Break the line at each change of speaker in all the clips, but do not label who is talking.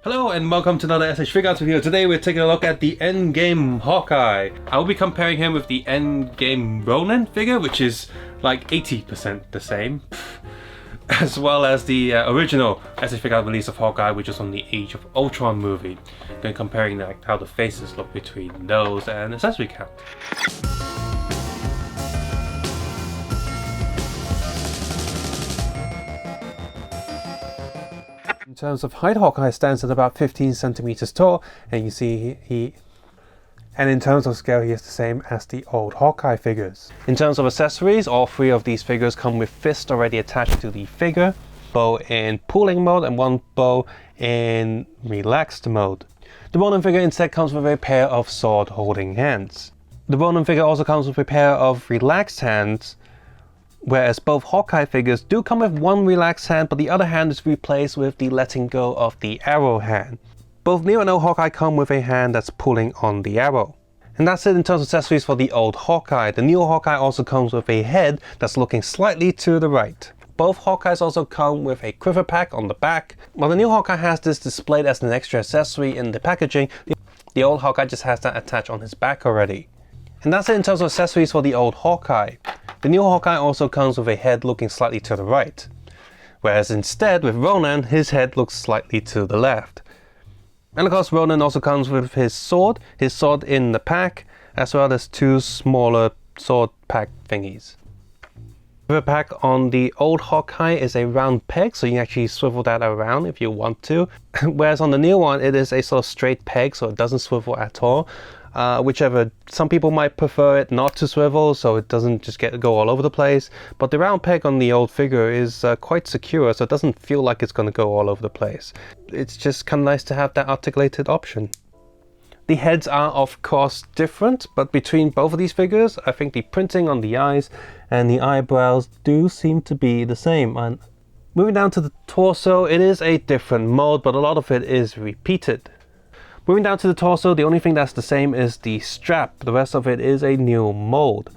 Hello and welcome to another SH Figuarts review. Today we're taking a look at the Endgame Hawkeye. I will be comparing him with the Endgame Ronin figure, which is like 80% the same, as well as the original SH Figuarts release of Hawkeye, which was from the Age of Ultron movie. Then comparing like how the faces look between those and accessory count. In terms of height, Hawkeye stands at about 15 centimeters tall, and you see and in terms of scale, he is the same as the old Hawkeye figures. In terms of accessories, all three of these figures come with fists already attached to the figure, bow in pulling mode, and one bow in relaxed mode. The Ronin figure instead comes with a pair of sword-holding hands. The Ronin figure also comes with a pair of relaxed hands, whereas both Hawkeye figures do come with one relaxed hand, but the other hand is replaced with the letting go of the arrow hand. Both new and old Hawkeye come with a hand that's pulling on the arrow. And that's it in terms of accessories for the old Hawkeye. The new Hawkeye also comes with a head that's looking slightly to the right. Both Hawkeyes also come with a quiver pack on the back. While the new Hawkeye has this displayed as an extra accessory in the packaging, the old Hawkeye just has that attached on his back already. And that's it in terms of accessories for the old Hawkeye. The new Hawkeye also comes with a head looking slightly to the right, whereas instead with Ronin, his head looks slightly to the left. And of course Ronin also comes with his sword in the pack, as well as two smaller sword pack thingies. The pack on the old Hawkeye is a round peg, so you can actually swivel that around if you want to, whereas on the new one it is a sort of straight peg, so it doesn't swivel at all. Whichever, some people might prefer it not to swivel so it doesn't just go all over the place, but the round peg on the old figure is quite secure, so it doesn't feel like it's going to go all over the place. It's just kind of nice to have that articulated option. The heads are of course different, but between both of these figures I think the printing on the eyes and the eyebrows do seem to be the same. And moving down to the torso, it is a different mold, but a lot of it is repeated. Moving down to the torso, the only thing that's the same is the strap. The rest of it is a new mold.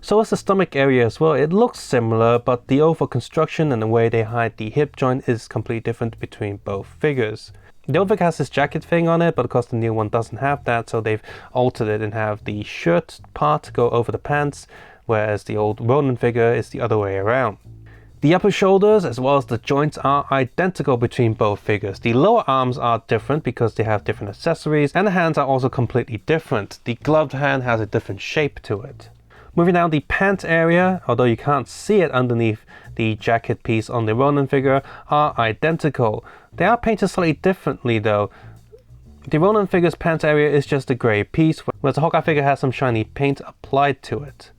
So is the stomach area as well. It looks similar, but the overall construction and the way they hide the hip joint is completely different between both figures. The old figure has this jacket thing on it, but of course the new one doesn't have that, so they've altered it and have the shirt part go over the pants, whereas the old Ronin figure is the other way around. The upper shoulders as well as the joints are identical between both figures. The lower arms are different because they have different accessories, and the hands are also completely different. The gloved hand has a different shape to it. Moving down the pant area, although you can't see it underneath the jacket piece on the Ronin figure, are identical. They are painted slightly differently though. The Ronin figure's pant area is just a grey piece, whereas the Hawkeye figure has some shiny paint applied to it.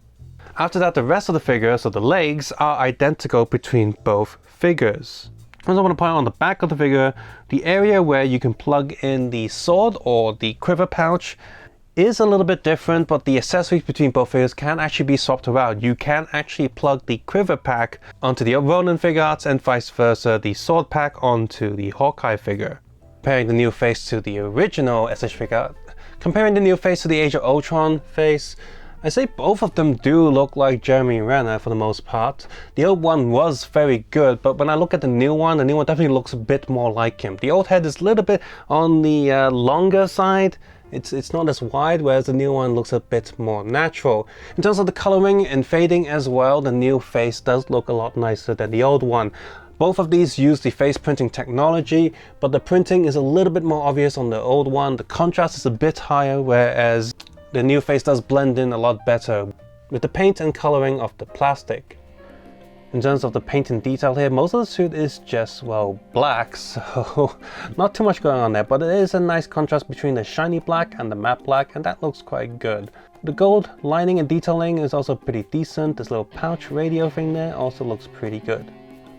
After that, the rest of the figure, so the legs, are identical between both figures. Also, I want to point out on the back of the figure, the area where you can plug in the sword or the quiver pouch is a little bit different, but the accessories between both figures can actually be swapped around. You can actually plug the quiver pack onto the Ronin Figuarts and vice versa, the sword pack onto the Hawkeye figure. Comparing the new face to the original SH Figuarts, comparing the new face to the Age of Ultron face, I say both of them do look like Jeremy Renner for the most part. The old one was very good, but when I look at the new one definitely looks a bit more like him. The old head is a little bit on the longer side. It's not as wide, whereas the new one looks a bit more natural. In terms of the coloring and fading as well, the new face does look a lot nicer than the old one. Both of these use the face printing technology, but the printing is a little bit more obvious on the old one. The contrast is a bit higher, whereas the new face does blend in a lot better with the paint and coloring of the plastic. In terms of the paint and detail here, most of the suit is just, well, black, so not too much going on there, but it is a nice contrast between the shiny black and the matte black, and that looks quite good. The gold lining and detailing is also pretty decent. This little pouch radio thing there also looks pretty good.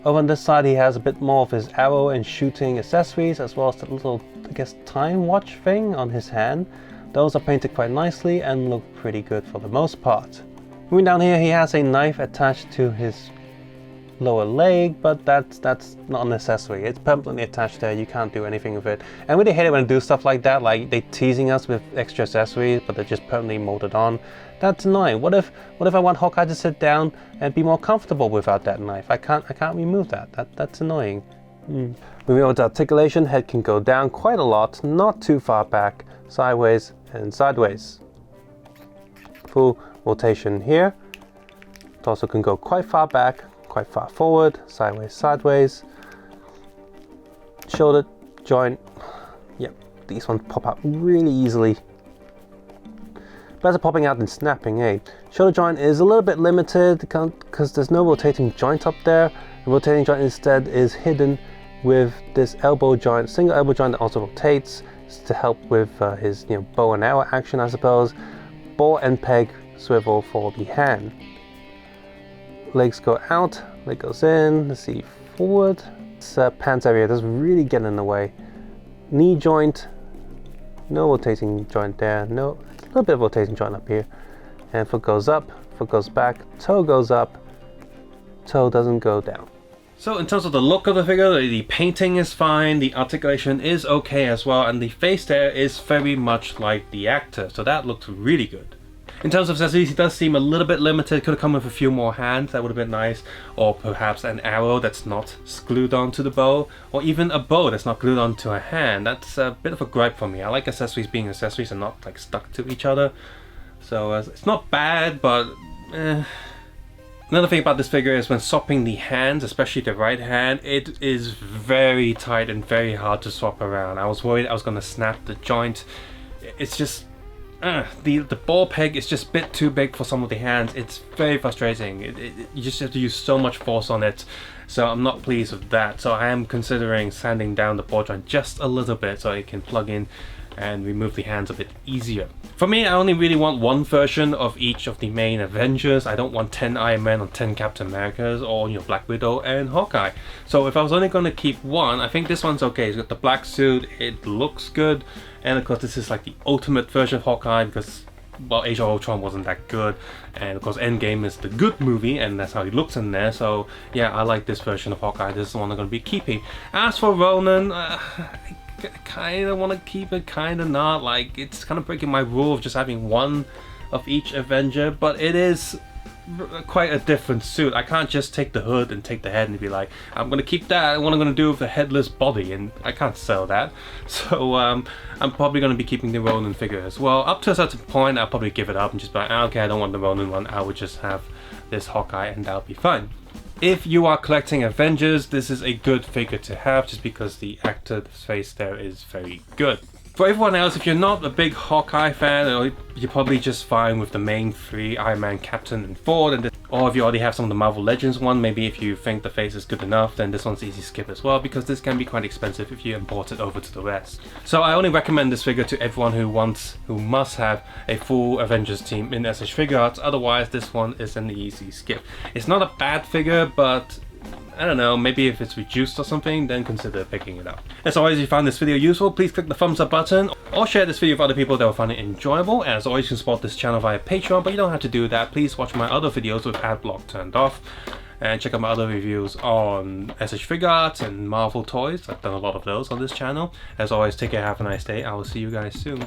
Over on this side, he has a bit more of his arrow and shooting accessories, as well as the little, I guess, time watch thing on his hand. Those are painted quite nicely and look pretty good for the most part. Moving down here, he has a knife attached to his lower leg, but that's not an accessory. It's permanently attached there. You can't do anything with it. And I really hate it when they do stuff like that, like they're teasing us with extra accessories, but they're just permanently molded on. That's annoying. What if I want Hawkeye to sit down and be more comfortable without that knife? I can't remove that. That's annoying. Moving on to articulation, head can go down quite a lot, not too far back, sideways and sideways. Full rotation here. Torso can go quite far back, quite far forward, sideways, sideways. Shoulder joint, yep, these ones pop out really easily. Better popping out than snapping, eh? Shoulder joint is a little bit limited because there's no rotating joint up there. The rotating joint instead is hidden with this elbow joint, single elbow joint that also rotates to help with his bow and arrow action, I suppose. Ball and peg swivel for the hand. Legs go out, leg goes in, let's see, forward. This pants area doesn't really get in the way. Knee joint, no rotating joint there, no, a little bit of rotating joint up here. And foot goes up, foot goes back, toe goes up, toe doesn't go down. So in terms of the look of the figure, the painting is fine, the articulation is okay as well, and the face there is very much like the actor, so that looks really good. In terms of accessories, he does seem a little bit limited. Could have come with a few more hands, that would have been nice. Or perhaps an arrow that's not glued onto the bow. Or even a bow that's not glued onto a hand. That's a bit of a gripe for me. I like accessories being accessories and not like stuck to each other. So it's not bad, but Another thing about this figure is when swapping the hands, especially the right hand, it is very tight and very hard to swap around. I was worried I was going to snap the joint. It's just... the ball peg is just a bit too big for some of the hands. It's very frustrating. You just have to use so much force on it, so I'm not pleased with that. So I am considering sanding down the ball joint just a little bit so it can plug in and remove the hands a bit easier. For me, I only really want one version of each of the main Avengers. I don't want 10 Iron Man or 10 Captain Americas or Black Widow and Hawkeye. So if I was only going to keep one, I think this one's okay. It's got the black suit, it looks good, and of course this is like the ultimate version of Hawkeye because, well, Age of Ultron wasn't that good, and of course Endgame is the good movie and that's how he looks in there. So yeah, I like this version of Hawkeye. This is the one I'm going to be keeping. As for Ronan, I kind of want to keep it, kind of not. Like, it's kind of breaking my rule of just having one of each Avenger, but it is quite a different suit. I can't just take the hood and take the head and be like, I'm going to keep that, what I'm going to do with the headless body, and I can't sell that. So I'm probably going to be keeping the Ronan figure as well. Up to a certain point, I'll probably give it up and just be like, okay, I don't want the Ronan one, I would just have this Hawkeye and that'll be fine. If you are collecting Avengers, this is a good figure to have just because the actor's face there is very good. For everyone else, if you're not a big Hawkeye fan, you're probably just fine with the main three, Iron Man, Captain and Thor. Or if you already have some of the Marvel Legends one, maybe if you think the face is good enough, then this one's easy to skip as well, because this can be quite expensive if you import it over to the rest. So I only recommend this figure to everyone who must have a full Avengers team in SH Figuarts. Otherwise, this one is an easy skip. It's not a bad figure, but I don't know, maybe if it's reduced or something, then consider picking it up. As always, if you found this video useful, please click the thumbs up button or share this video with other people that will find it enjoyable. As always, you can support this channel via Patreon, but you don't have to do that. Please watch my other videos with ad block turned off and check out my other reviews on SH Figuarts and Marvel toys. I've done a lot of those on this channel. As always, take care, have a nice day. I will see you guys soon.